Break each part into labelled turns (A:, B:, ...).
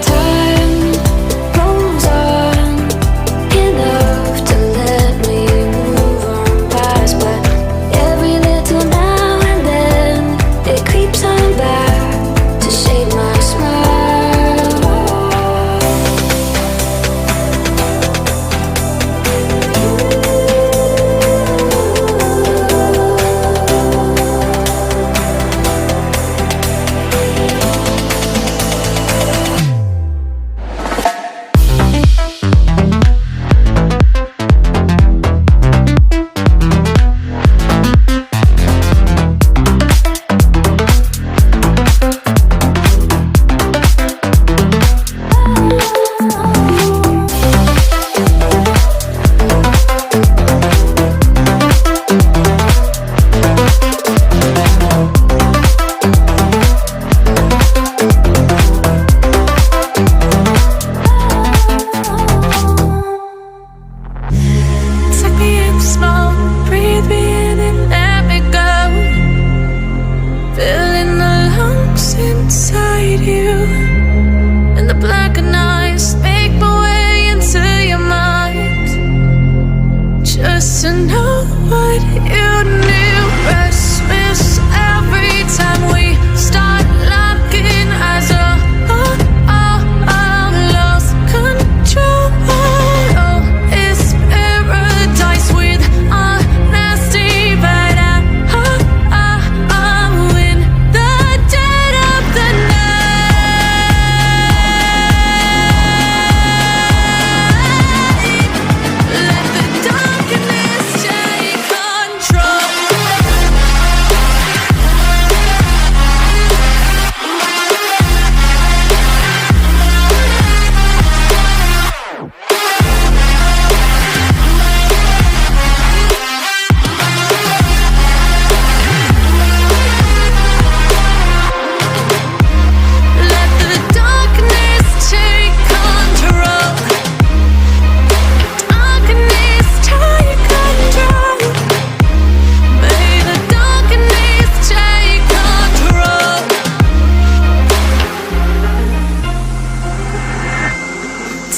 A: Time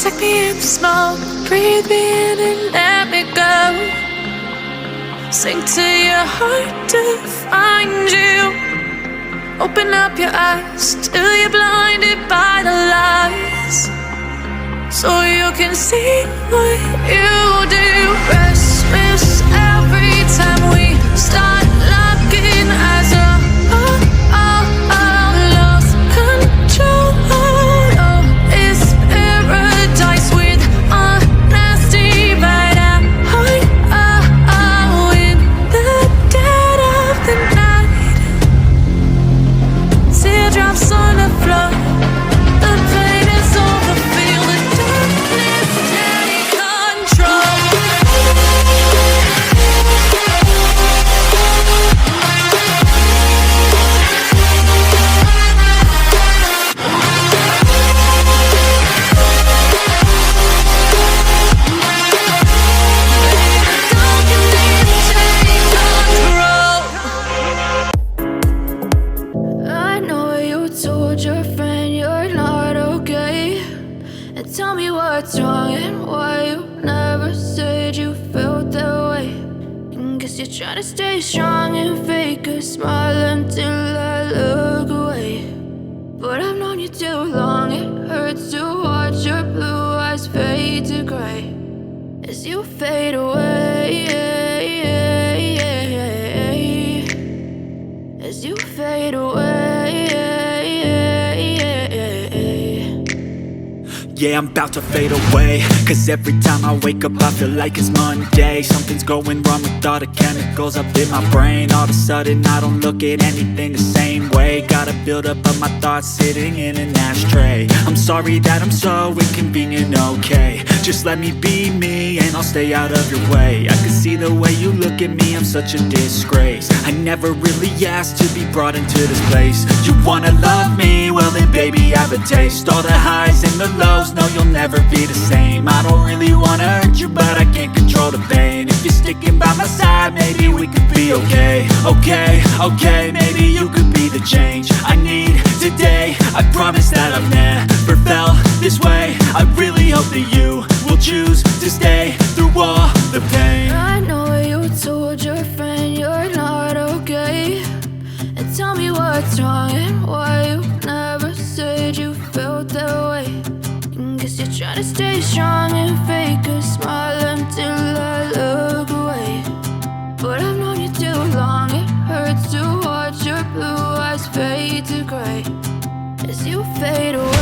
A: Take me in the smoke, breathe me in and let me go. Sink to your heart to find you. Open up your eyes till you're blinded by the lies, so you can see what you do. Restless every time we start locking eyes. Lost control. Oh, it's paradise with honesty right out. In the dead of the night, teardrops on the floor. The pain is over. Feel the darkness take control. I know you told your friend you're not okay, and tell me what's wrong and why you never said you felt that way. And guess you're trying to stay strong and fake a smile until I look away. But I've known you too long, it hurts to watch your blue eyes fade to gray as you fade away. As you fade away.
B: Yeah, I'm about to fade away, cause every time I wake up I feel like it's Monday. Something's going wrong with all the chemicals up in my brain. All of a sudden I don't look at anything the same way. Gotta build up of my thoughts sitting in an ashtray. I'm sorry that I'm so inconvenient, okay. Just let me be me and I'll stay out of your way. I can see the way you look at me, I'm such a disgrace. I never really asked to be brought into this place. You wanna love me? Well then baby I have a taste. All the highs and the lows, no you'll never be the same. I don't really wanna hurt you but I can't control the pain. If you're sticking by my side maybe we could be okay. Okay, maybe you could be the change I need today. I promise that I've never felt this way. I really hope that you will choose to stay through all the pain.
A: I know you told your friend you're not okay, and tell me what's wrong and why you never said you felt that way. And guess you're trying to stay strong and fake a smile until I look away. But I've known you too long, it hurts to watch your blue eyes fade to gray as you fade away.